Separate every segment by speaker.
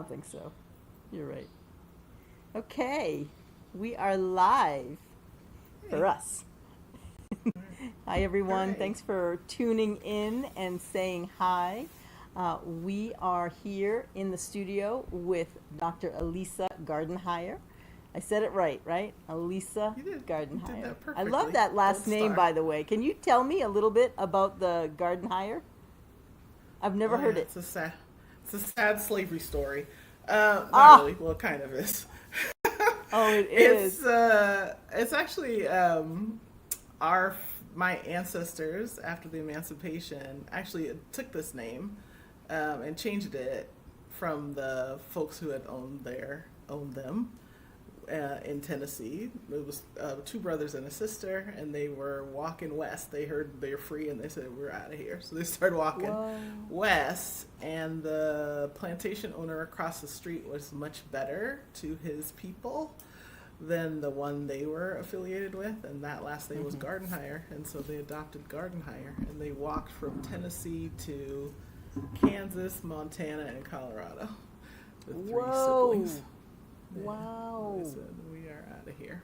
Speaker 1: don't think so. You're right. Okay, we are live for
Speaker 2: Hey.
Speaker 1: us. Hi, everyone.
Speaker 2: Hooray.
Speaker 1: Thanks for tuning in and saying hi. We are here in the studio with Dr. Elisa Gardenhire. I said it right, right? Elisa
Speaker 2: You did. You did
Speaker 1: Gardenhire.
Speaker 2: that
Speaker 1: I love
Speaker 2: perfectly.
Speaker 1: that last
Speaker 2: Gold
Speaker 1: name,
Speaker 2: star.
Speaker 1: by the way. Can you tell me a little bit about the Gardenhire? I've never
Speaker 2: Oh
Speaker 1: heard
Speaker 2: yeah,
Speaker 1: it.
Speaker 2: it's a sad slavery story. Not
Speaker 1: Ah,
Speaker 2: really. Well, it kind of is.
Speaker 1: oh, it
Speaker 2: it's
Speaker 1: is.
Speaker 2: it's actually our my ancestors after the emancipation actually took this name and changed it from the folks who had owned them in Tennessee. It was two brothers and a sister, and they were walking west. They heard they were free, and they said, "We're out of here." So they started walking
Speaker 1: Whoa.
Speaker 2: west, and the plantation owner across the street was much better to his people than the one they were affiliated with, and that last name was
Speaker 1: Mm-hmm.
Speaker 2: Gardenhire, and so they adopted Gardenhire, and they walked from Tennessee to Kansas, Montana, and Colorado. The three
Speaker 1: Whoa.
Speaker 2: siblings. Yeah.
Speaker 1: Wow.
Speaker 2: They said, we are out of here.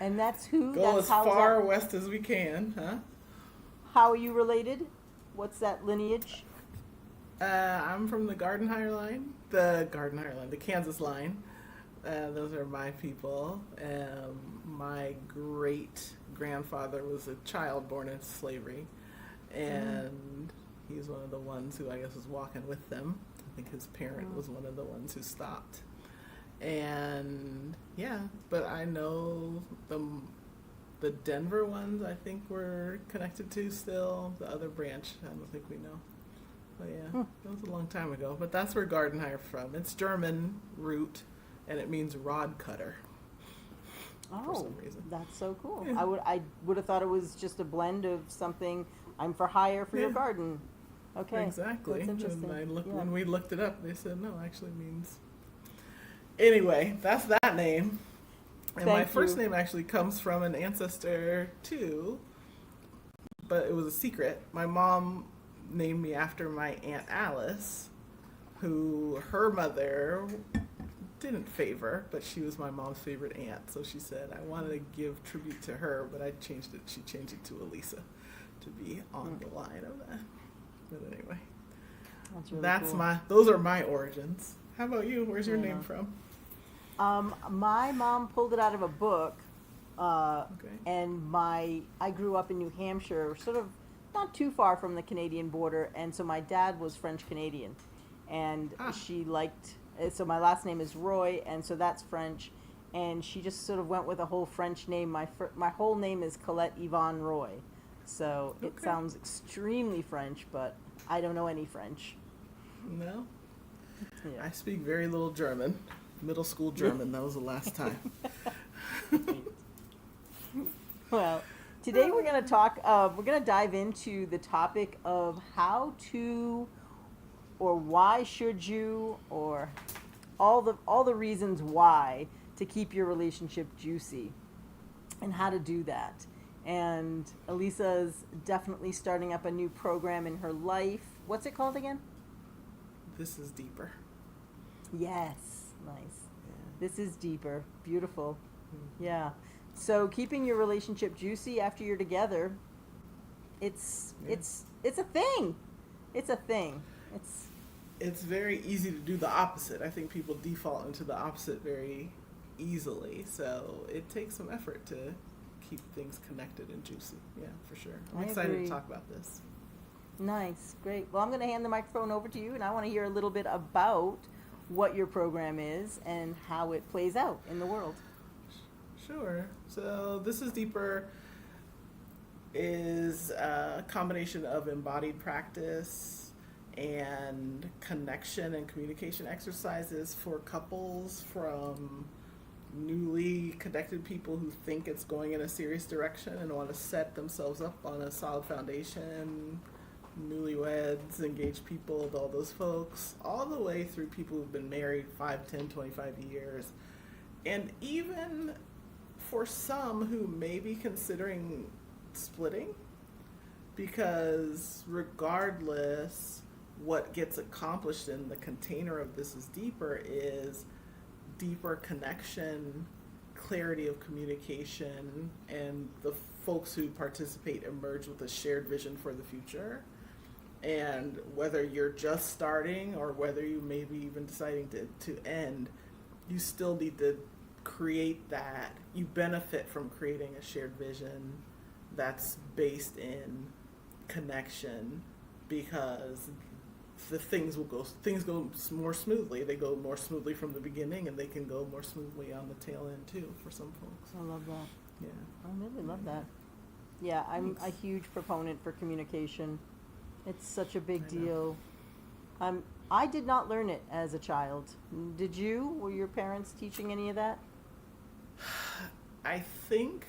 Speaker 1: And that's who?
Speaker 2: Go
Speaker 1: That's
Speaker 2: as
Speaker 1: how is
Speaker 2: far
Speaker 1: that?
Speaker 2: west as we can, huh?
Speaker 1: How are you related? What's that lineage?
Speaker 2: I'm from the Gardenhire line, the Kansas line. Those are my people. My great grandfather was a child born into slavery, and he's one of the ones who I guess was walking with them. I think his parent was one of the ones who stopped. And yeah, but I know the Denver ones I think we're connected to still. The other branch I don't think we know. But yeah, that was a long time ago. But that's where Gardenhire from. It's German root, and it means rod cutter for
Speaker 1: Oh,
Speaker 2: some reason.
Speaker 1: that's so cool.
Speaker 2: Yeah.
Speaker 1: I would have thought it was just a blend of something. I'm for hire for your
Speaker 2: Yeah.
Speaker 1: garden. Okay,
Speaker 2: Exactly.
Speaker 1: that's interesting.
Speaker 2: And
Speaker 1: Yeah.
Speaker 2: when we looked it up, they said no, it actually means. Anyway, that's that name. And my
Speaker 1: Thank
Speaker 2: first
Speaker 1: you.
Speaker 2: name actually comes from an ancestor too, but it was a secret. My mom named me after my Aunt Alice, who her mother didn't favor, but she was my mom's favorite aunt. So she said I wanted to give tribute to her, but I changed it. She changed it to Elisa to be on the line of that. But anyway,
Speaker 1: That's really cool.
Speaker 2: those are my origins. How about you? Where's your
Speaker 1: Yeah.
Speaker 2: name from?
Speaker 1: My mom pulled it out of a book,
Speaker 2: Okay.
Speaker 1: and I grew up in New Hampshire, sort of not too far from the Canadian border, and so my dad was French Canadian, and
Speaker 2: Ah.
Speaker 1: she liked. So my last name is Roy, and so that's French, and she just sort of went with a whole French name. My whole name is Colette Yvonne Roy, so it
Speaker 2: Okay.
Speaker 1: sounds extremely French, but I don't know any French.
Speaker 2: No,
Speaker 1: Yeah.
Speaker 2: I speak very little German. Middle school German. That was the last time.
Speaker 1: Well, today we're going to talk. We're going to dive into the topic of how to, or why should you, or all the reasons why to keep your relationship juicy, and how to do that. And Elisa's definitely starting up a new program in her life. What's it called again?
Speaker 2: This is deeper.
Speaker 1: Yes, nice.
Speaker 2: Yeah.
Speaker 1: This is deeper. Beautiful.
Speaker 2: Mhm.
Speaker 1: Yeah. So keeping your relationship juicy after you're together, it's
Speaker 2: Yeah.
Speaker 1: it's a thing. It's a thing.
Speaker 2: It's very easy to do the opposite. I think people default into the opposite very easily. So it takes some effort to keep things connected and juicy. Yeah, for sure. I'm
Speaker 1: I
Speaker 2: excited
Speaker 1: agree.
Speaker 2: to talk about this.
Speaker 1: Nice. Great. Well, I'm going to hand the microphone over to you, and I want to hear a little bit about what your program is and how it plays out in the world.
Speaker 2: Sure. So this is deeper is a combination of embodied practice and connection and communication exercises for couples, from newly connected people who think it's going in a serious direction and want to set themselves up on a solid foundation, newlyweds, engaged people, all those folks, all the way through people who've been married 5, 10, 25 years. And even for some who may be considering splitting, because regardless, what gets accomplished in the container of This Is Deeper is deeper connection, clarity of communication, and the folks who participate emerge with a shared vision for the future. And whether you're just starting or whether you may be even deciding to end, you still need to create that. You benefit from creating a shared vision that's based in connection, because things go more smoothly. They go more smoothly from the beginning, and they can go more smoothly on the tail end too for some folks.
Speaker 1: I love that.
Speaker 2: Yeah.
Speaker 1: I really love that. Yeah, I'm a huge proponent for communication. It's such a big
Speaker 2: I know.
Speaker 1: deal. I did not learn it as a child. Did you? Were your parents teaching any of that?
Speaker 2: I think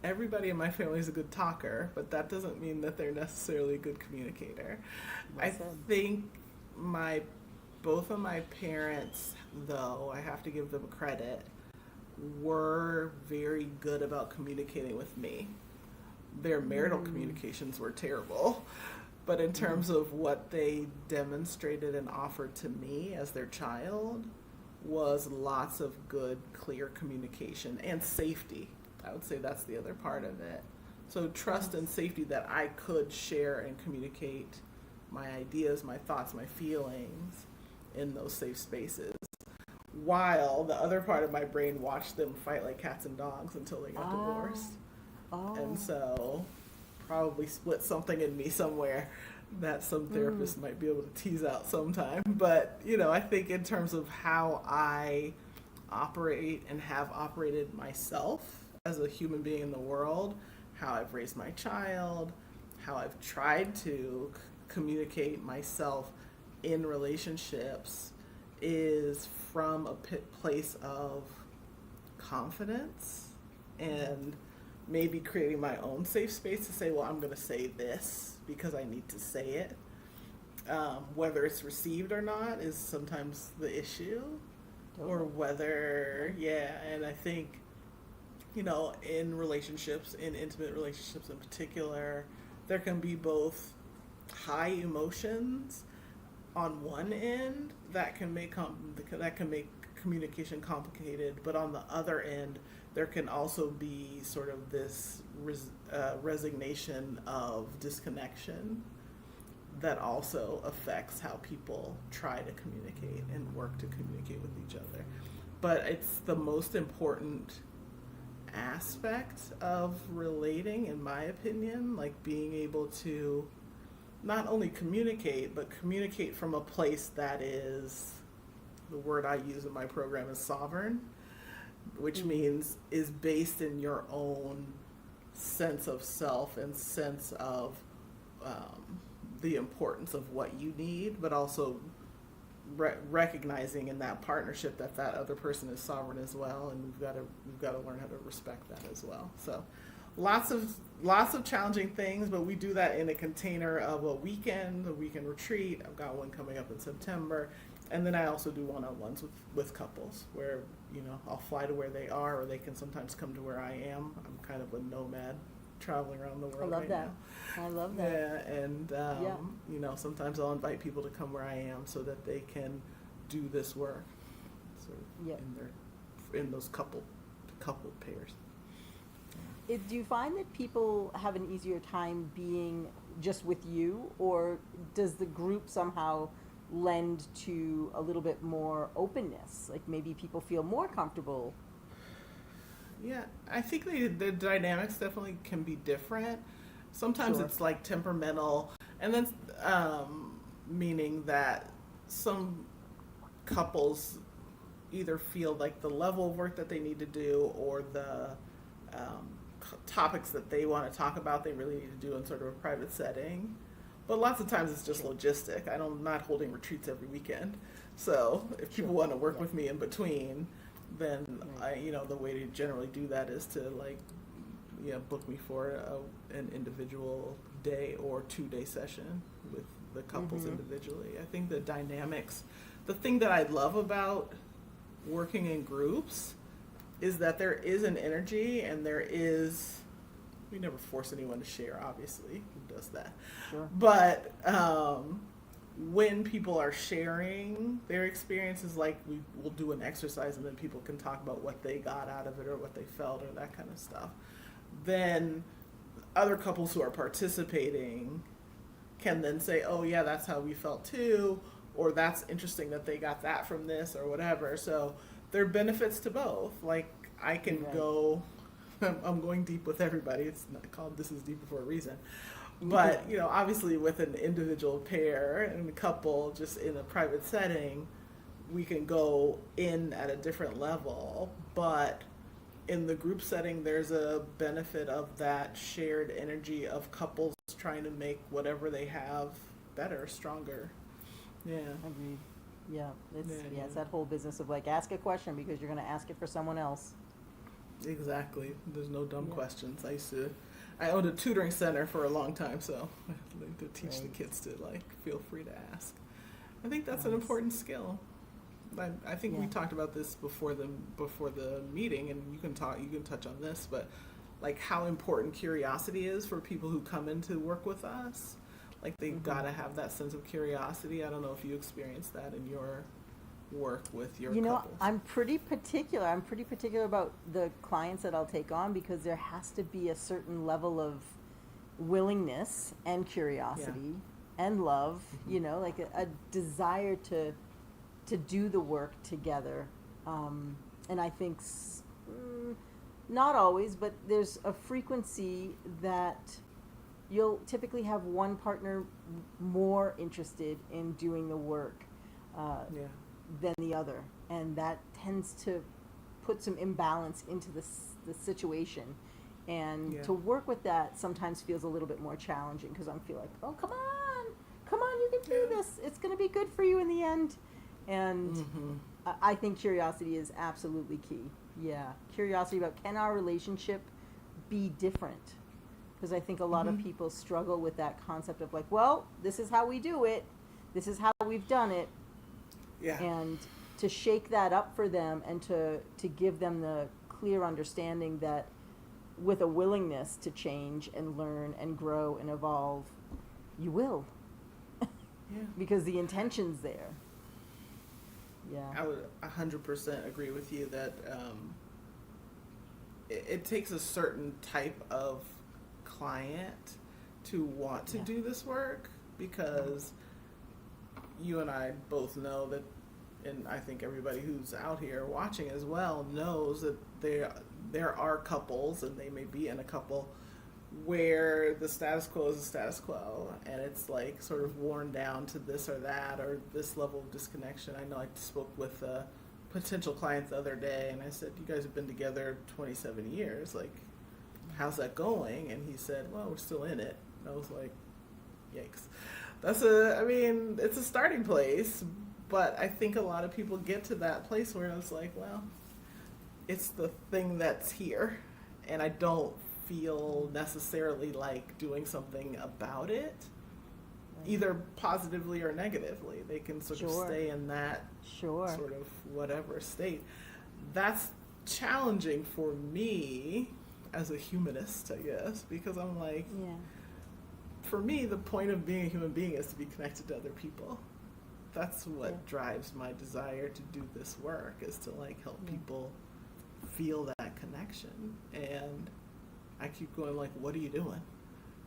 Speaker 2: everybody in my family is a good talker, but that doesn't mean that they're necessarily a good communicator.
Speaker 1: Well
Speaker 2: I
Speaker 1: said.
Speaker 2: think both of my parents, though, I have to give them credit, were very good about communicating with me. Their marital communications were terrible, but in terms of what they demonstrated and offered to me as their child was lots of good, clear communication and safety. I would say that's the other part of it. So trust and safety that I could share and communicate my ideas, my thoughts, my feelings in those safe spaces, while the other part of my brain watched them fight like cats and dogs until they got divorced.
Speaker 1: Oh.
Speaker 2: And so probably split something in me somewhere that some therapists might be able to tease out sometime. But, I think in terms of how I operate and have operated myself as a human being in the world, how I've raised my child, how I've tried to communicate myself in relationships, is from a place of confidence and maybe creating my own safe space to say, well, I'm going to say this because I need to say it. Whether it's received or not is sometimes the issue, or whether, and I think, in relationships, in intimate relationships in particular, there can be both high emotions on one end that can make communication complicated, but on the other end, there can also be sort of this resignation of disconnection that also affects how people try to communicate and work to communicate with each other. But it's the most important aspect of relating, in my opinion, like being able to not only communicate, but communicate from a place that is, the word I use in my program is sovereign, which means is based in your own sense of self and sense of the importance of what you need, but also recognizing in that partnership that other person is sovereign as well, and we've got to learn how to respect that as well. So lots of challenging things, but we do that in a container of a weekend retreat. I've got one coming up in September. And then I also do one-on-ones with couples where, I'll fly to where they are, or they can sometimes come to where I am. I'm kind of a nomad traveling around the world right now.
Speaker 1: I love that.
Speaker 2: Yeah, and, sometimes I'll invite people to come where I am so that they can do this work sort of in those couple pairs.
Speaker 1: Do you find that people have an easier time being just with you, or does the group somehow lend to a little bit more openness? Like maybe people feel more comfortable.
Speaker 2: Yeah, I think the dynamics definitely can be different. Sometimes it's like temperamental, and then meaning that some couples either feel like the level of work that they need to do or the topics that they want to talk about they really need to do in sort of a private setting. But lots of times it's just logistic. I'm not holding retreats every weekend. So if people want to work with me in between, then the way to generally do that is to book me for an individual day or 2-day session with the couples individually. I think the dynamics, the thing that I love about working in groups is that there is an energy, and we never force anyone to share, obviously. Who does that?
Speaker 1: Sure.
Speaker 2: But when people are sharing their experiences, like we'll do an exercise and then people can talk about what they got out of it or what they felt or that kind of stuff, then other couples who are participating can then say, oh yeah, that's how we felt too, or that's interesting that they got that from this or whatever. So there are benefits to both. Like I can go, I'm going deep with everybody. It's not called This Is Deeper for a reason. But, obviously with an individual pair and a couple just in a private setting, we can go in at a different level. But in the group setting, there's a benefit of that shared energy of couples trying to make whatever they have better, stronger. Yeah.
Speaker 1: Agreed. Yeah. It's that whole business of like, ask a question because you're going to ask it for someone else.
Speaker 2: Exactly. There's no dumb questions. I owned a tutoring center for a long time, so I like to teach the kids to feel free to ask. I think that's an important skill. I think we talked about this before the meeting, and you can touch on this, but like how important curiosity is for people who come in to work with us. Like they've got to have that sense of curiosity. I don't know if you experienced that in your work with your couples.
Speaker 1: I'm pretty particular. I'm pretty particular about the clients that I'll take on because there has to be a certain level of willingness and curiosity and love, like a desire to do the work together. And I think not always, but there's a frequency that you'll typically have one partner more interested in doing the work than the other, and that tends to put some imbalance into the situation, and to work with that sometimes feels a little bit more challenging because I feel like, oh, come on, you can do this, it's going to be good for you in the end. And I think curiosity is absolutely key. Curiosity about, can our relationship be different? Because I think a lot of people struggle with that concept of like, well, this is how we do it, this is how we've done it. And to shake that up for them and to give them the clear understanding that with a willingness to change and learn and grow and evolve, you will. Because the intention's there.
Speaker 2: I would 100% agree with you that it takes a certain type of client to want to do this work, because you and I both know that, and I think everybody who's out here watching as well knows that there are couples, and they may be in a couple, where the status quo is the status quo, and it's like sort of worn down to this or that, or this level of disconnection. I know I spoke with a potential client the other day, and I said, you guys have been together 27 years, like, how's that going? And he said, well, we're still in it. And I was like, yikes. It's a starting place, but I think a lot of people get to that place where it's like, well, it's the thing that's here, and I don't feel necessarily like doing something about it, either positively or negatively. They can sort of stay in that sort of whatever state. That's challenging for me as a humanist, I guess, because I'm like, for me, the point of being a human being is to be connected to other people. That's what drives my desire to do this work, is to like help people feel that connection. And I keep going like, what are you doing?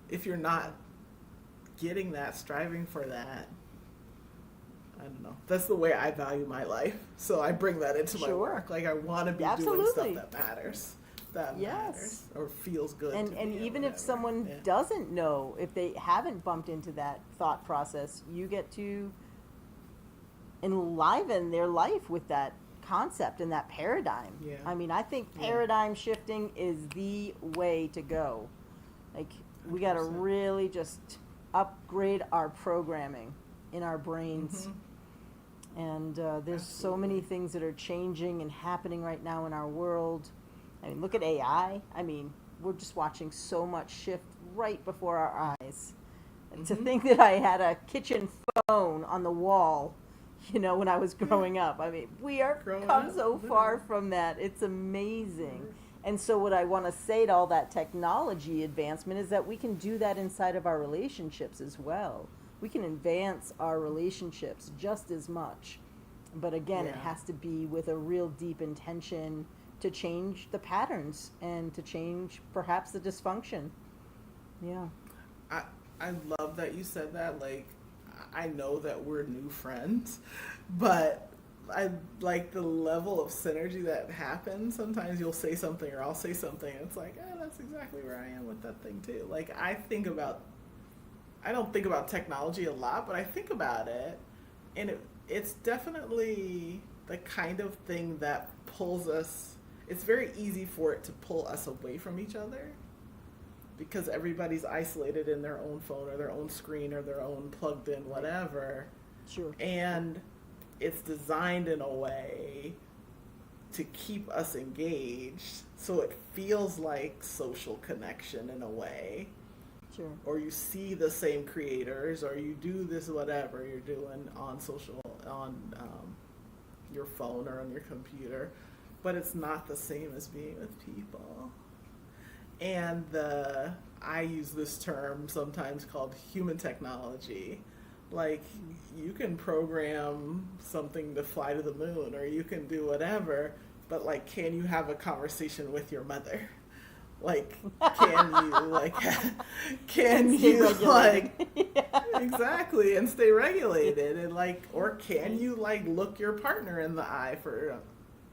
Speaker 2: If you're not getting that, striving for that, I don't know. That's the way I value my life. So I bring that into my work. Like I want to be doing stuff that matters. Matters or feels good.
Speaker 1: And even if someone doesn't know, if they haven't bumped into that thought process, you get to enliven their life with that concept and that paradigm. I think paradigm shifting is the way to go. Like, we got to really just upgrade our programming in our brains. And there's so many things that are changing and happening right now in our world. Look at AI. We're just watching so much shift right before our eyes. And to think that I had a kitchen phone on the wall, when I was growing up. We are come so far from that. It's amazing. And so what I want to say to all that technology advancement is that we can do that inside of our relationships as well. we can advance our relationships just as much. But again, it
Speaker 2: Yeah.
Speaker 1: has to be with a real deep intention to change the patterns and to change perhaps the dysfunction. Yeah.
Speaker 2: I I love that you said that. Like, I know that we're new friends, but I like the level of synergy that happens. Sometimes you'll say something or I'll say something, and it's like, that's exactly where I am with that thing too. Like, I don't think about technology a lot, but I think about it, and it's definitely the kind of thing that pulls us. It's very easy for it to pull us away from each other because everybody's isolated in their own phone or their own screen or their own plugged in whatever.
Speaker 1: Sure.
Speaker 2: And it's designed in a way to keep us engaged so it feels like social connection in a way.
Speaker 1: Sure.
Speaker 2: Or you see the same creators, or you do this whatever you're doing on your phone or on your computer, but it's not the same as being with people. And I use this term sometimes called human technology. Like, you can program something to fly to the moon, or you can do whatever, but like, can you have a conversation with your mother? Like, can you exactly, and stay regulated, and like, or can you like look your partner in the eye for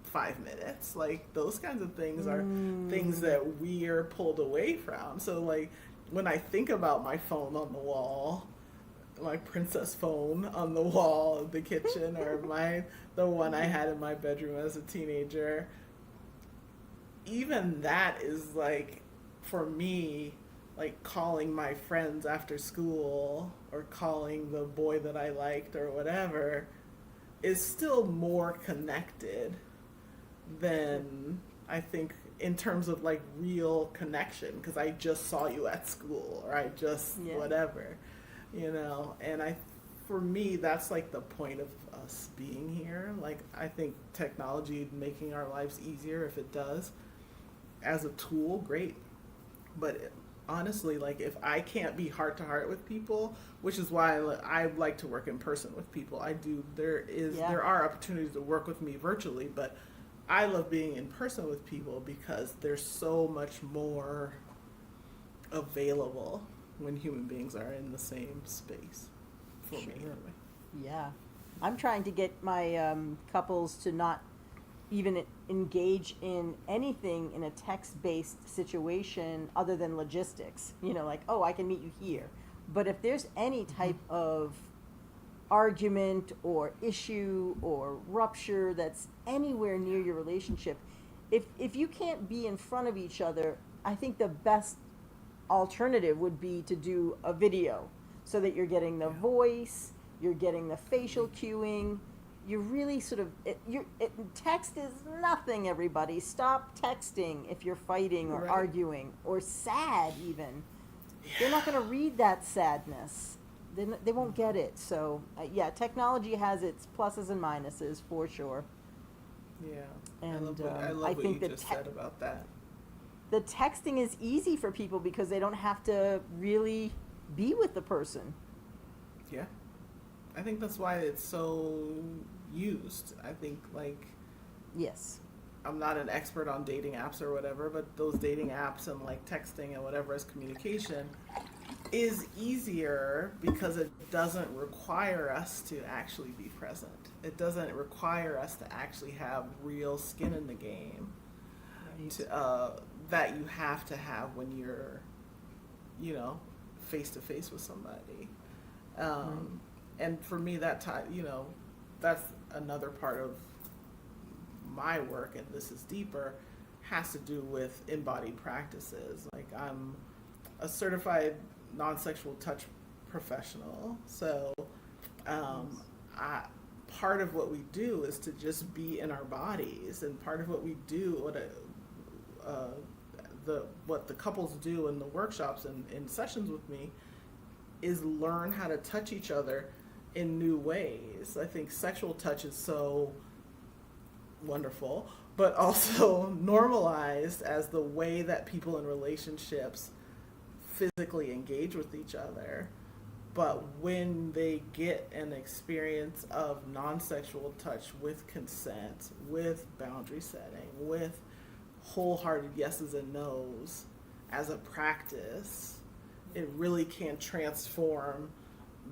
Speaker 2: 5 minutes? Like, those kinds of things are things that we are pulled away from. So like, when I think about my phone on the wall, my princess phone on the wall of the kitchen, or the one I had in my bedroom as a teenager, even that is like, for me, like calling my friends after school or calling the boy that I liked or whatever is still more connected than, I think, in terms of like real connection, because I just saw you at school, or I just whatever, and for me, that's like the point of us being here. Like, I think technology making our lives easier, if it does, as a tool, great. But honestly, like, if I can't be heart to heart with people, which is why I like to work in person with people. There are opportunities to work with me virtually, but I love being in person with people because there's so much more available when human beings are in the same space, for me anyway.
Speaker 1: Yeah. I'm trying to get my couples to not even engage in anything in a text-based situation other than logistics. Like, oh, I can meet you here. But if there's any type of argument or issue or rupture that's anywhere near your relationship, if you can't be in front of each other, I think the best alternative would be to do a video so that you're getting the voice, you're getting the facial cueing. You really sort of, text is nothing, everybody. Stop texting if you're fighting or arguing or sad even. They're not going to read that sadness. They won't get it. So, technology has its pluses and minuses for sure.
Speaker 2: Yeah.
Speaker 1: And
Speaker 2: I love what you just said about that.
Speaker 1: The texting is easy for people because they don't have to really be with the person.
Speaker 2: Yeah. I think that's why it's so used. I think, like,
Speaker 1: yes,
Speaker 2: I'm not an expert on dating apps or whatever, but those dating apps and like texting and whatever as communication is easier because it doesn't require us to actually be present. It doesn't require us to actually have real skin in the game that you have to have when you're, face to face with somebody. And for me, that's another part of my work, and this is deeper, has to do with embodied practices. Like, I'm a certified non-sexual touch professional, so part of what we do is to just be in our bodies, and part of what we do, what the couples do in the workshops and in sessions with me, is learn how to touch each other in new ways. I think sexual touch is so wonderful, but also normalized as the way that people in relationships physically engage with each other. But when they get an experience of non-sexual touch with consent, with boundary setting, with wholehearted yeses and nos as a practice, it really can transform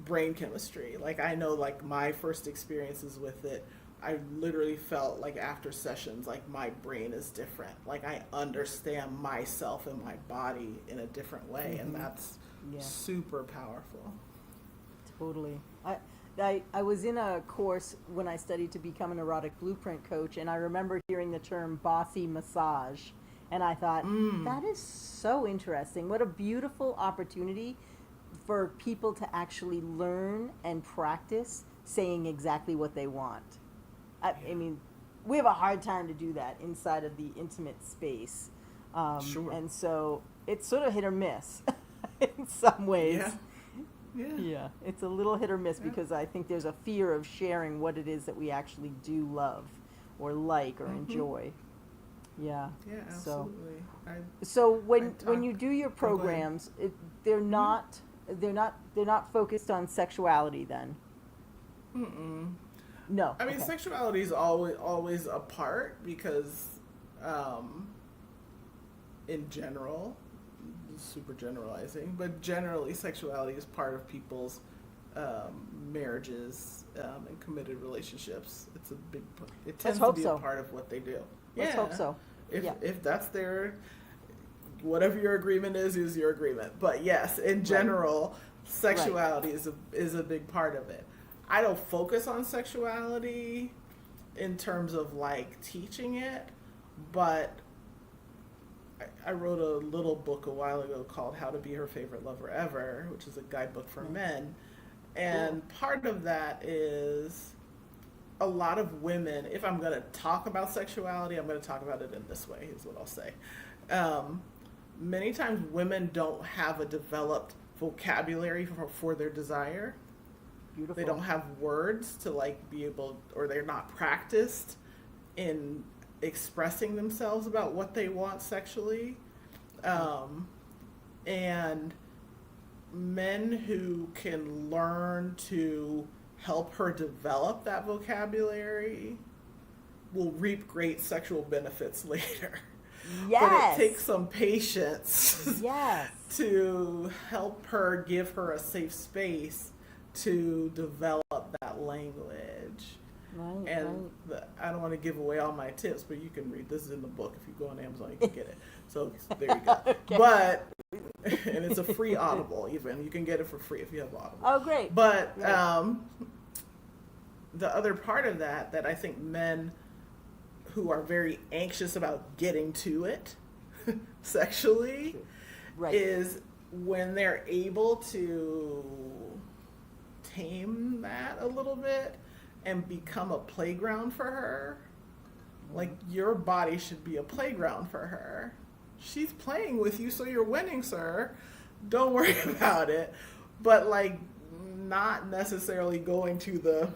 Speaker 2: brain chemistry. Like, I know, like, my first experiences with it, I literally felt like after sessions, like, my brain is different. Like, I understand myself and my body in a different way, and that's super powerful.
Speaker 1: Totally. I was in a course when I studied to become an erotic blueprint coach, and I remember hearing the term bossy massage, and I thought, that is so interesting. What a beautiful opportunity for people to actually learn and practice saying exactly what they want. I mean, we have a hard time to do that inside of the intimate space.
Speaker 2: Sure.
Speaker 1: And so it's sort of hit or miss in some ways. Yeah, it's a little hit or miss because I think there's a fear of sharing what it is that we actually do love or like or enjoy. Yeah.
Speaker 2: Yeah, absolutely.
Speaker 1: So when you do your programs, they're not focused on sexuality then. No.
Speaker 2: I mean, sexuality is always a part because, in general, super generalizing, but generally sexuality is part of people's marriages and committed relationships. It's a big. It tends to be a part of what they do.
Speaker 1: Let's hope so.
Speaker 2: If that's their, whatever your agreement is your agreement. But yes, in general, sexuality is a big part of it. I don't focus on sexuality in terms of like teaching it, but I wrote a little book a while ago called How to Be Her Favorite Lover Ever, which is a guidebook for men. And part of that is a lot of women, if I'm going to talk about sexuality, I'm going to talk about it in this way, is what I'll say. Many times women don't have a developed vocabulary for their desire.
Speaker 1: Beautiful.
Speaker 2: They don't have words to like be able, or they're not practiced in expressing themselves about what they want sexually. And men who can learn to help her develop that vocabulary will reap great sexual benefits later.
Speaker 1: Yes.
Speaker 2: But it takes some patience to help her, give her a safe space to develop that language.
Speaker 1: Right,
Speaker 2: and I don't want to give away all my tips, but you can read. This is in the book. If you go on Amazon, you can get it. So there you go.
Speaker 1: Okay.
Speaker 2: But, and it's a free Audible even. You can get it for free if you have Audible.
Speaker 1: Oh, great.
Speaker 2: But the other part of that I think men who are very anxious about getting to it sexually is when they're able to tame that a little bit and become a playground for her. Like, your body should be a playground for her. She's playing with you, so you're winning, sir. Don't worry about it. But, like, not necessarily going to the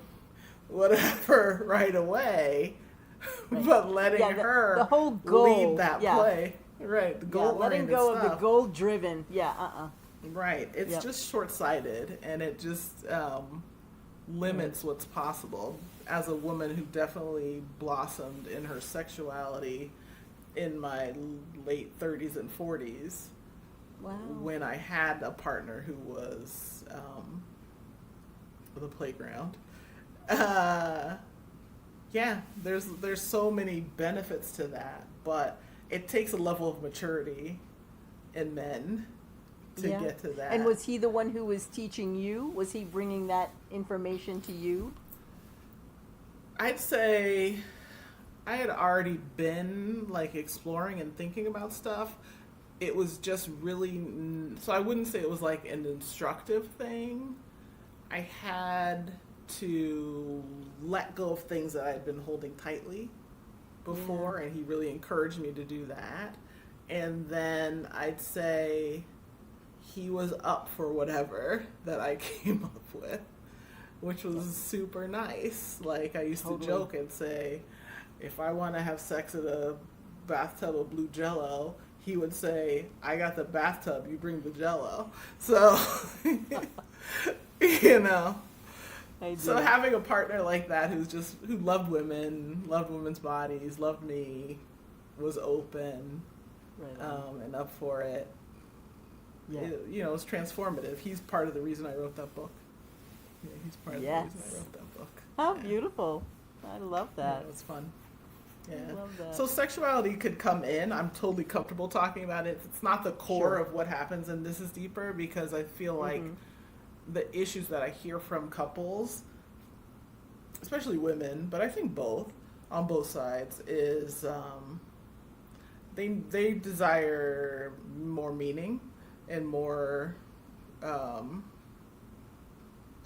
Speaker 2: whatever right away, but letting her
Speaker 1: the whole goal,
Speaker 2: lead that play. Right, the goal-oriented
Speaker 1: letting go
Speaker 2: stuff.
Speaker 1: of the goal-driven.
Speaker 2: Right. It's just short-sighted, and it just limits what's possible. As a woman who definitely blossomed in her sexuality in my late 30s and 40s, when I had a partner who was the playground. There's so many benefits to that, but it takes a level of maturity in men to get to that.
Speaker 1: And was he the one who was teaching you? Was he bringing that information to you?
Speaker 2: I'd say I had already been like exploring and thinking about stuff. It was just really, so I wouldn't say it was like an instructive thing. I had to let go of things that I'd been holding tightly before, and he really encouraged me to do that. And then I'd say he was up for whatever that I came up with, which was super nice. Like, I used to joke and say, if I want to have sex in a bathtub of blue Jell-O, he would say, I got the bathtub, you bring the Jello. So, you know. So having a partner like that who loved women, loved women's bodies, loved me, was open, and up for it. Yeah. It was transformative. He's part of the reason I wrote that book. Yeah, he's part of the reason I wrote that book.
Speaker 1: How beautiful. I love that.
Speaker 2: Yeah, it was fun. Yeah.
Speaker 1: I love that.
Speaker 2: So sexuality could come in. I'm totally comfortable talking about it. It's not the core of what happens, and this is deeper because I feel like the issues that I hear from couples, especially women, but I think both, on both sides, is they desire more meaning and more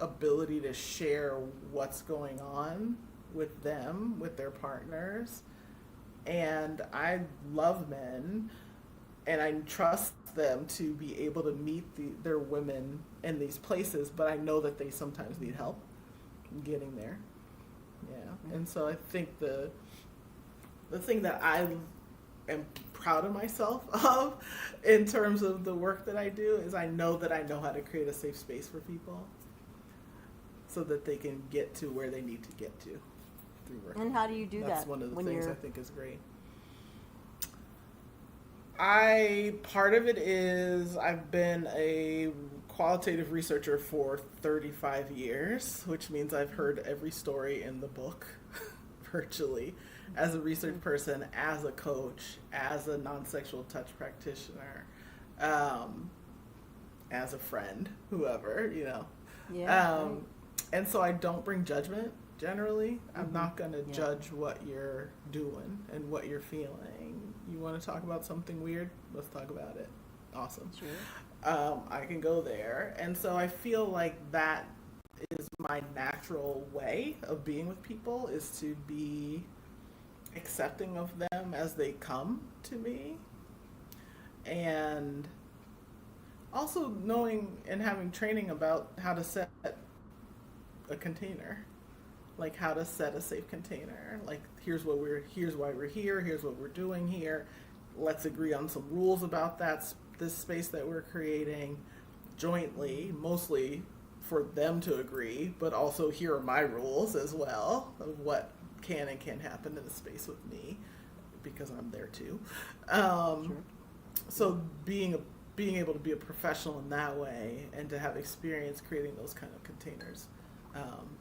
Speaker 2: ability to share what's going on with them, with their partners. And I love men, and I trust them to be able to meet their women in these places, but I know that they sometimes need help getting there. Yeah. And so I think the thing that I am proud of myself of in terms of the work that I do is I know how to create a safe space for people so that they can get to where they need to get to through work.
Speaker 1: And how do you do that?
Speaker 2: That's one of the things I think is great. Part of it is I've been a qualitative researcher for 35 years, which means I've heard every story in the book virtually, as a research person, as a coach, as a non-sexual touch practitioner, as a friend, whoever, and so I don't bring judgment generally. I'm not going to judge what you're doing and what you're feeling. You want to talk about something weird? Let's talk about it. Awesome. Sure. I can go there. And so I feel like that is my natural way of being with people, is to be accepting of them as they come to me. And also knowing and having training about how to set a container. Like how to set a safe container. Like here's why we're here, here's what we're doing here. Let's agree on some rules about this space that we're creating jointly, mostly for them to agree, but also here are my rules as well of what can and can't happen in the space with me, because I'm there too. Sure. So being able to be a professional in that way and to have experience creating those kind of containers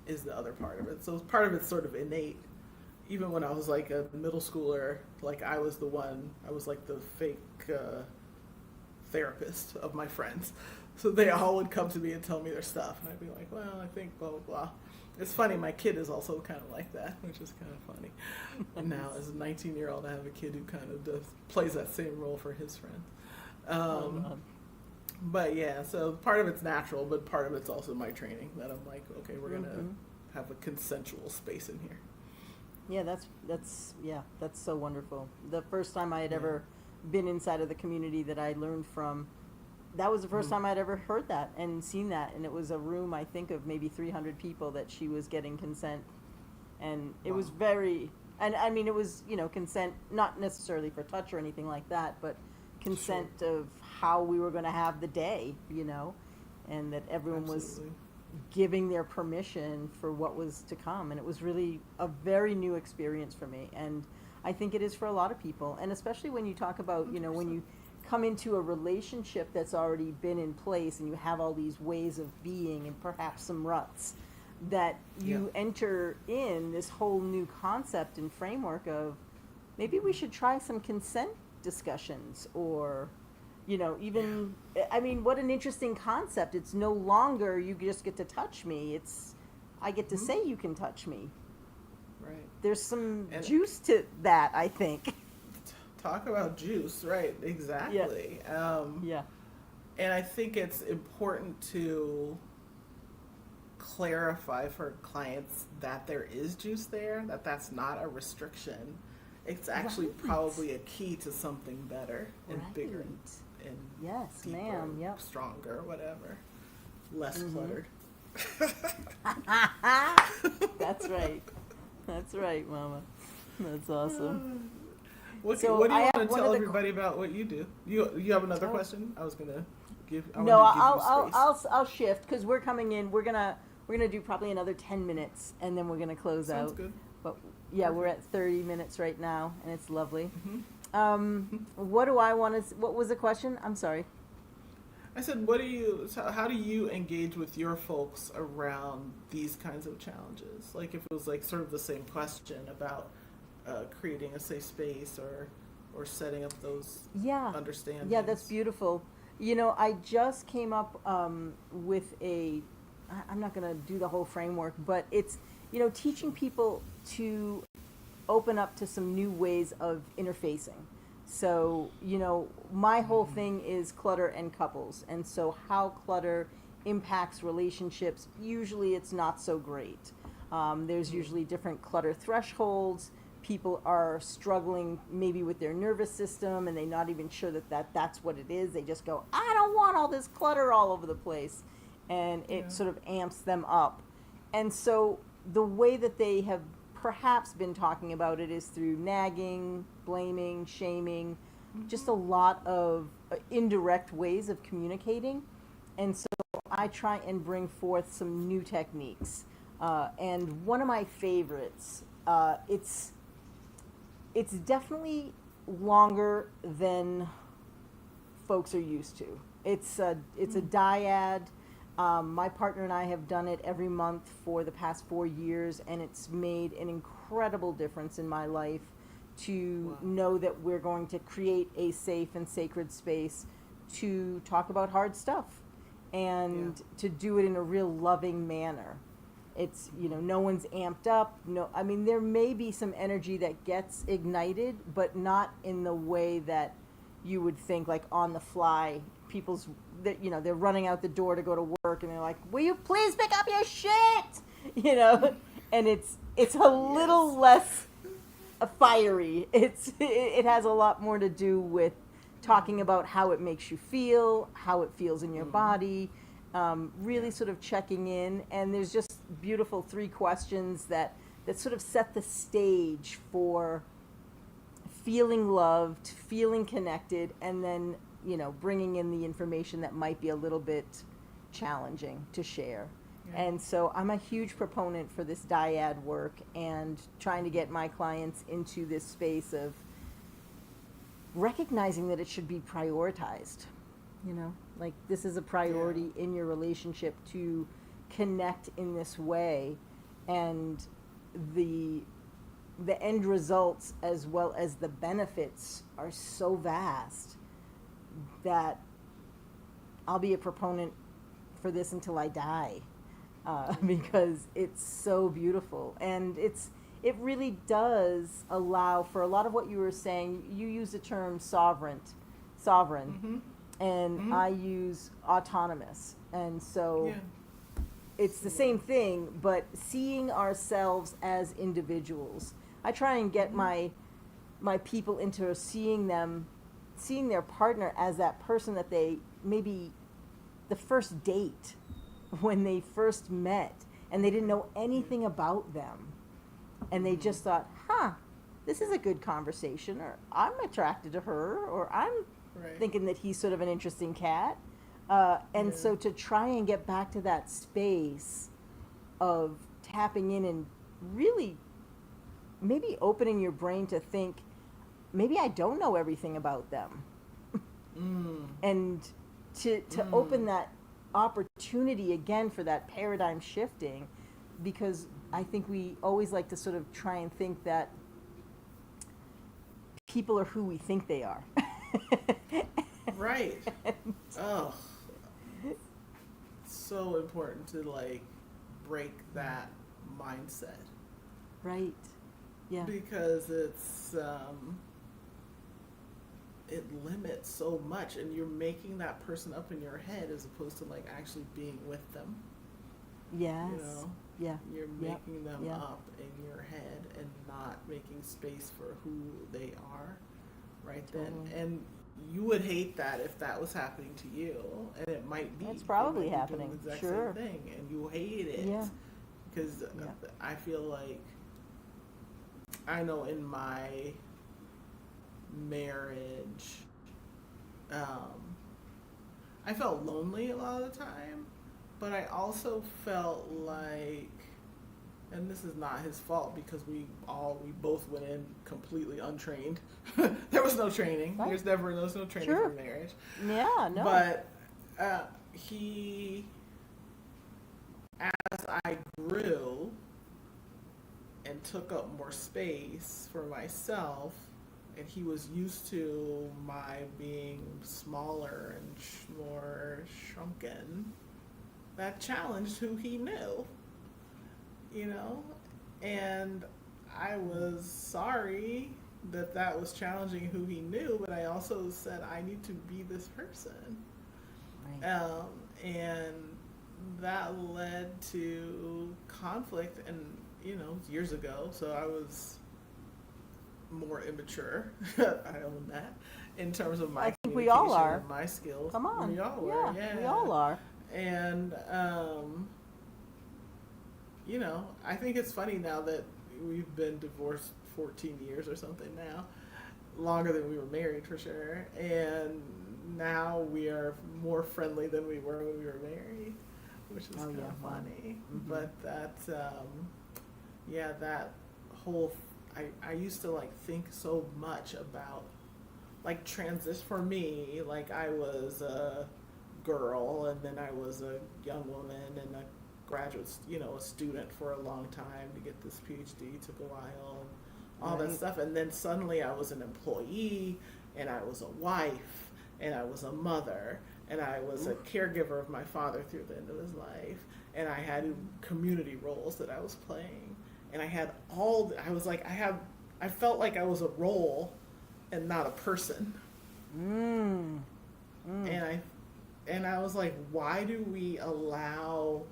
Speaker 2: is the other part of it. So part of it's sort of innate. Even when I was like a middle schooler, like I was like the fake therapist of my friends. So they all would come to me and tell me their stuff, and I'd be like, well, I think blah, blah, blah. It's funny, my kid is also kind of like that, which is kind of funny. And now as a 19-year-old, I have a kid who kind of plays that same role for his friends. But yeah, so part of it's natural, but part of it's also my training, that I'm like, okay, we're going to have a consensual space in here.
Speaker 1: Yeah, that's so wonderful. The first time I had ever been inside of the community that I learned from, that was the first time I'd ever heard that and seen that. And it was a room, I think, of maybe 300 people that she was getting consent. And it was very, and I mean, it was, consent, not necessarily for touch or anything like that, but consent of how we were going to have the day, and that everyone was giving their permission for what was to come. And it was really a very new experience for me. And I think it is for a lot of people. And especially when you talk about, when you come into a relationship that's already been in place and you have all these ways of being and perhaps some ruts, that you enter in this whole new concept and framework of maybe we should try some consent discussions, or even I mean, what an interesting concept. It's no longer you just get to touch me, it's I get to say you can touch me.
Speaker 2: Right.
Speaker 1: There's some juice to that, I think.
Speaker 2: Talk about juice, right? Exactly. And I think it's important to clarify for clients that there is juice there, that's not a restriction. It's actually probably a key to something better and bigger and deeper,
Speaker 1: ma'am. Yep.
Speaker 2: Stronger, whatever. Less cluttered.
Speaker 1: That's right. That's right, Mama. That's awesome.
Speaker 2: What
Speaker 1: So
Speaker 2: do you
Speaker 1: I
Speaker 2: want
Speaker 1: have
Speaker 2: to
Speaker 1: one
Speaker 2: tell
Speaker 1: of the
Speaker 2: everybody about what you do? You have another
Speaker 1: Oh.
Speaker 2: question? I wanted to give
Speaker 1: No,
Speaker 2: you space.
Speaker 1: I'll shift because we're coming in. We're gonna do probably another 10 minutes and then we're gonna close
Speaker 2: Sounds
Speaker 1: out.
Speaker 2: good.
Speaker 1: But yeah, we're at 30 minutes right now and it's lovely.
Speaker 2: Mm-hmm.
Speaker 1: What do I want to? What was the question? I'm sorry.
Speaker 2: I said, how do you engage with your folks around these kinds of challenges? Like if it was like sort of the same question about creating a safe space or setting up those
Speaker 1: Yeah.
Speaker 2: understandings.
Speaker 1: Yeah, that's beautiful. You know, I just came up with I'm not going to do the whole framework, but it's, you know, teaching people to open up to some new ways of interfacing. So, you know, my whole thing is clutter and couples. And so how clutter impacts relationships, usually it's not so great. There's usually different clutter thresholds. People are struggling maybe with their nervous system and they're not even sure that's what it is. They just go, I don't want all this clutter all over the place. And it sort of amps them up. And so the way that they have perhaps been talking about it is through nagging, blaming, shaming, just a lot of indirect ways of communicating. And so I try and bring forth some new techniques. And one of my favorites, it's definitely longer than folks are used to. It's a dyad. My partner and I have done it every month for the past 4 years, and it's made an incredible difference in my life to know that we're going to create a safe and sacred space to talk about hard stuff and to do it in a real loving manner. It's, you know, no one's amped up. No, I mean, there may be some energy that gets ignited, but not in the way that you would think, like on the fly. People's, you know, they're running out the door to go to work, and they're like, "Will you please pick up your shit?" You know, and it's a little less fiery. It has a lot more to do with talking about how it makes you feel, how it feels in your body, really sort of checking in. And there's just beautiful 3 questions that sort of set the stage for feeling loved, feeling connected, and then, you know, bringing in the information that might be a little bit challenging to share. Yeah. And so I'm a huge proponent for this dyad work and trying to get my clients into this space of recognizing that it should be prioritized. You know, like this is a priority in your relationship to connect in this way, and the end results as well as the benefits are so vast that I'll be a proponent for this until I die, because it's so beautiful. And it really does allow for a lot of what you were saying. You use the term sovereign, and I use autonomous. And so it's the same thing, but seeing ourselves as individuals. I try and get my people into seeing their partner as that person that they maybe the first date when they first met and they didn't know anything about them, and they just thought, this is a good conversation, or I'm attracted to her, or I'm thinking that he's sort of an interesting cat. And so to try and get back to that space of tapping in and really maybe opening your brain to think, maybe I don't know everything about them. And to open that opportunity again for that paradigm shifting, because I think we always like to sort of try and think that people are who we think they are.
Speaker 2: Right. Oh, so important to like break that mindset.
Speaker 1: Right. Yeah.
Speaker 2: Because it's it limits so much, and you're making that person up in your head as opposed to like actually being with them.
Speaker 1: Yes.
Speaker 2: You know?
Speaker 1: Yeah.
Speaker 2: You're making them up in your head and not making space for who they are right then. And you would hate that if that was happening to you, and it might be.
Speaker 1: It's probably happening.
Speaker 2: Doing the exact
Speaker 1: sure.
Speaker 2: same thing, and you hate it.
Speaker 1: Yeah.
Speaker 2: Because I feel like I know in my marriage, I felt lonely a lot of the time, but I also felt like, and this is not his fault because we both went in completely untrained. There was no training.
Speaker 1: Right.
Speaker 2: There was no training
Speaker 1: Sure.
Speaker 2: for marriage.
Speaker 1: Yeah, no.
Speaker 2: But he, as I grew and took up more space for myself, and he was used to my being smaller and more shrunken, that challenged who he knew, you know? And I was sorry that that was challenging who he knew, but I also said, I need to be this person.
Speaker 1: Right.
Speaker 2: And that led to conflict, and, you know, years ago, so I was more immature. I own that in terms of my
Speaker 1: I think we all
Speaker 2: communication
Speaker 1: are.
Speaker 2: and my skills.
Speaker 1: Come on.
Speaker 2: We all were,
Speaker 1: Yeah, we all are.
Speaker 2: And you know, I think it's funny now that we've been divorced 14 years or something now, longer than we were married for sure, and now we are more friendly than we were when we were married, which is kind of funny.
Speaker 1: Mm-hmm.
Speaker 2: But that yeah, that whole I used to like think so much about like transition for me. Like I was a girl, and then I was a young woman and a graduate, you know, a student for a long time to get this PhD. Took a while, and all that stuff. And then suddenly I was an employee, and I was a wife, and I was a mother, and I was a caregiver of my father through the end of his life, and I had community roles that I was playing. And I had I felt like I was a role and not a person. And I was like, why do we allow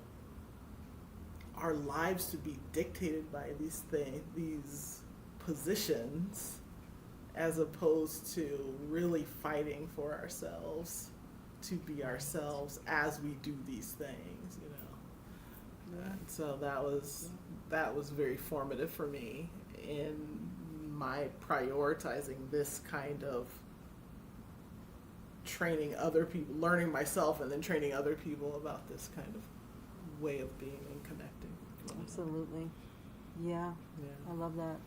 Speaker 2: our lives to be dictated by these positions, as opposed to really fighting for ourselves, to be ourselves as we do these things, you know? And so that was very formative for me in my prioritizing this kind of training other people, learning myself, and then training other people about this kind of way of being and connecting.
Speaker 1: Absolutely. Yeah.
Speaker 2: Yeah.
Speaker 1: I love that.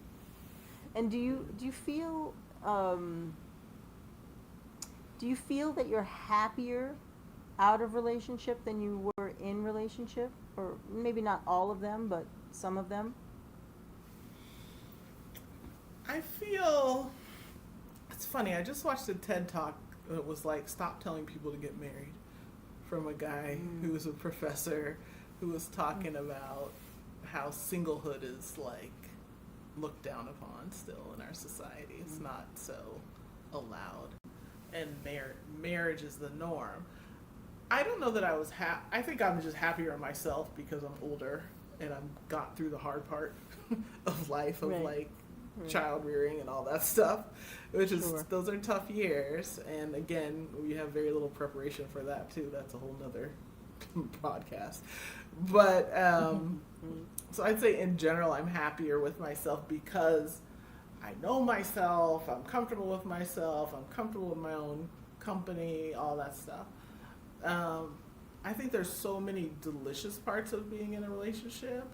Speaker 1: And do you feel that you're happier out of relationship than you were in relationship? Or maybe not all of them, but some of them?
Speaker 2: I feel, it's funny, I just watched a TED Talk that was like, stop telling people to get married, from a guy who was a professor who was talking about how singlehood is like looked down upon still in our society. It's not so allowed, and marriage is the norm. I don't know that I was I think I'm just happier in myself because I'm older and I've got through the hard part of life, of like child rearing and all that stuff, which is, those are tough years. And again, we have very little preparation for that too. That's a whole nother podcast. But so I'd say in general, I'm happier with myself because I know myself, I'm comfortable with myself, I'm comfortable with my own company, all that stuff. I think there's so many delicious parts of being in a relationship,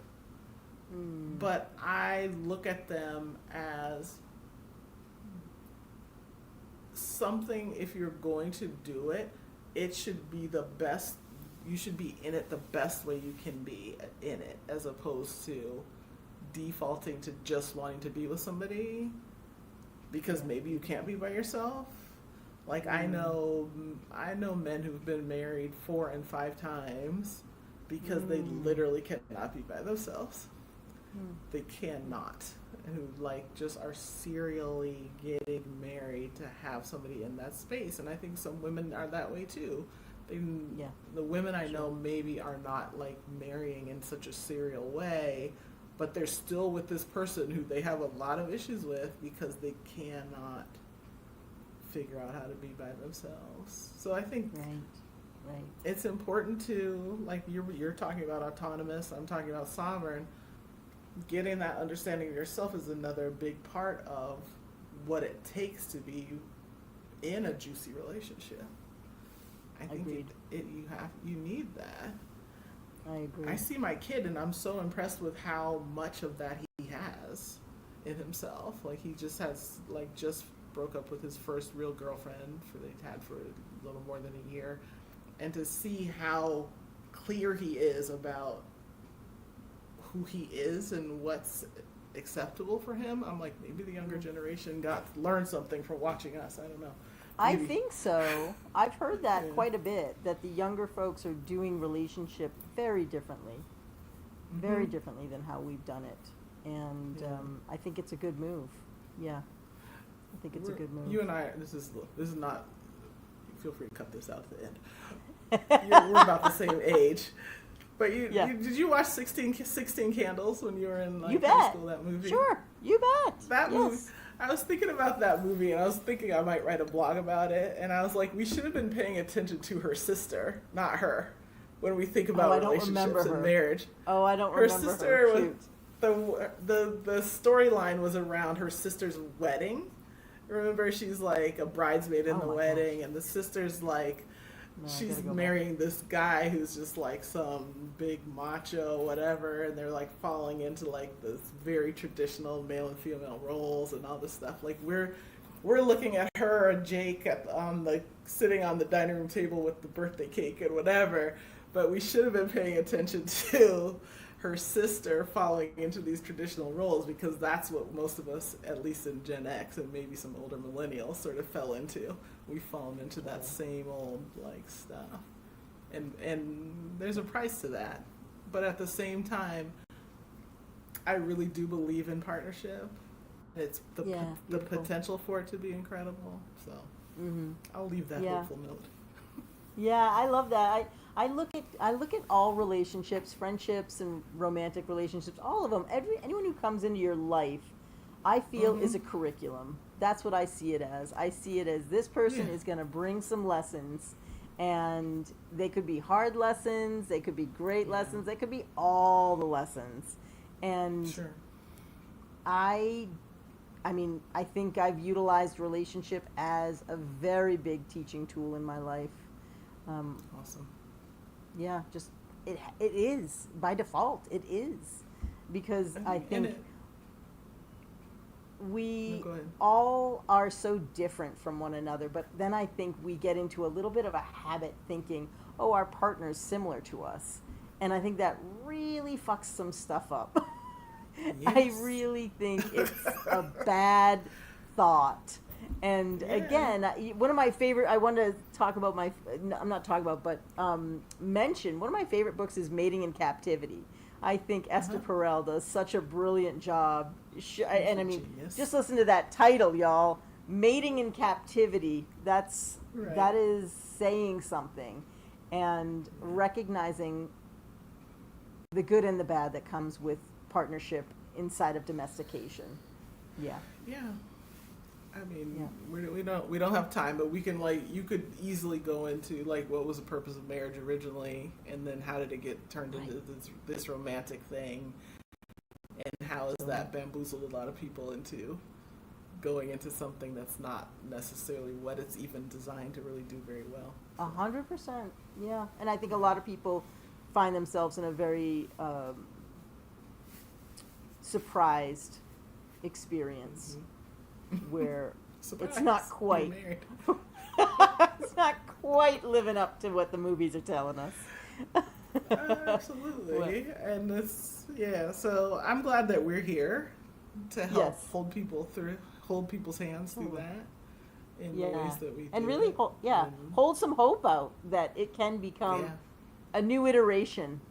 Speaker 2: but I look at them as something, if you're going to do it, it should be the best, you should be in it the best way you can be in it, as opposed to defaulting to just wanting to be with somebody because maybe you can't be by yourself. Like I know men who've been married 4 and 5 times because they literally cannot be by themselves. They cannot. Who like just are serially getting married to have somebody in that space. And I think some women are that way too. The women I know maybe are not like marrying in such a serial way, but they're still with this person who they have a lot of issues with because they cannot figure out how to be by themselves. So I think it's important to, like you're talking about autonomous, I'm talking about sovereign. Getting that understanding of yourself is another big part of what it takes to be in a juicy relationship. I think you need that.
Speaker 1: I agree.
Speaker 2: I see my kid, and I'm so impressed with how much of that he has in himself. Like, he just broke up with his first real girlfriend they'd had for a little more than a year, and to see how clear he is about who he is and what's acceptable for him, I'm like, maybe the younger generation learned something from watching us. I don't know.
Speaker 1: I think so. I've heard that quite a bit, that the younger folks are doing relationship very differently. Very differently than how we've done it. And I think it's a good move. Yeah. I think it's a good move.
Speaker 2: You and I, this is not, feel free to cut this out at the end. We're about the same age. But did you watch 16 Candles when you were in high school, that movie?
Speaker 1: Sure, you bet.
Speaker 2: That movie. I was thinking about that movie, and I was thinking I might write a blog about it, and I was like, we should have been paying attention to her sister, not her, when we think about relationships and marriage.
Speaker 1: Oh, I don't
Speaker 2: her
Speaker 1: remember
Speaker 2: sister
Speaker 1: her.
Speaker 2: the storyline was around her sister's wedding. Remember, she's like a bridesmaid in the wedding, and the sister's like, she's marrying this guy who's just like some big macho whatever, and they're like falling into like this very traditional male and female roles and all this stuff. Like, we're looking at her and Jake sitting on the dining room table with the birthday cake and whatever, but we should have been paying attention to her sister falling into these traditional roles, because that's what most of us, at least in Gen X and maybe some older millennials, sort of fell into. We've fallen into that same old stuff, and there's a price to that. But at the same time, I really do believe in partnership. It's the potential for it to be incredible. So I'll leave that hopeful note.
Speaker 1: Yeah, I love that. I look at all relationships, friendships and romantic relationships, all of them. Anyone who comes into your life, I feel is a curriculum. That's what I see it as. I see it as this person is going to bring some lessons, and they could be hard lessons, they could be great lessons, they could be all the lessons. And I think I've utilized relationship as a very big teaching tool in my life.
Speaker 2: Awesome.
Speaker 1: Yeah, just it is by default. It is, because I think we all are so different from one another. But then I think we get into a little bit of a habit thinking, oh, our partner's similar to us, and I think that really fucks some stuff up. Yes. I really think it's a bad thought. And again, one of my favorite, I want to talk about mention, one of my favorite books is Mating in Captivity. I think Esther Perel does such a brilliant job. And I mean, just listen to that title, y'all. Mating in Captivity. That is saying something. And recognizing the good and the bad that comes with partnership inside of domestication. Yeah.
Speaker 2: Yeah. I mean, we don't have time, but we can, you could easily go into what was the purpose of marriage originally, and then how did it get turned into this romantic thing, and how has that bamboozled a lot of people into going into something that's not necessarily what it's even designed to really do very well.
Speaker 1: 100%, yeah. And I think a lot of people find themselves in a very surprised experience. Where it's not quite it's not quite living up to what the movies are telling us.
Speaker 2: Absolutely. And so I'm glad that we're here to help hold people's hands through that in the ways that we do.
Speaker 1: And really hold some hope out that it can become a new iteration.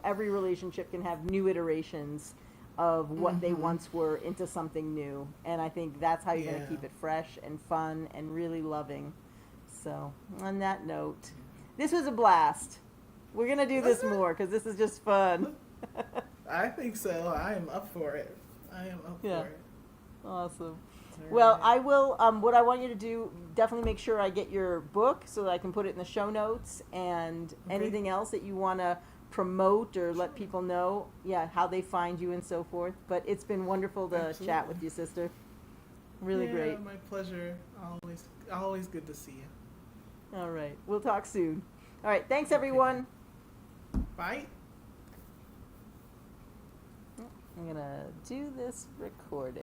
Speaker 1: Every relationship can have new iterations of what they once were into something new, and I think that's how you're going to keep it fresh and fun and really loving. So on that note, this was a blast. We're going to do this more because this is just fun.
Speaker 2: I think so. I am up for it. For it.
Speaker 1: Awesome. Well, I will, what I want you to do, definitely make sure I get your book so that I can put it in the show notes, and anything else that you want to promote or let people know, how they find you and so forth. But it's been wonderful to chat with you, sister. Really
Speaker 2: Yeah,
Speaker 1: great.
Speaker 2: my pleasure. Always good to see you.
Speaker 1: All right. We'll talk soon. All right. Thanks, everyone.
Speaker 2: Bye.
Speaker 1: I'm going to do this recording.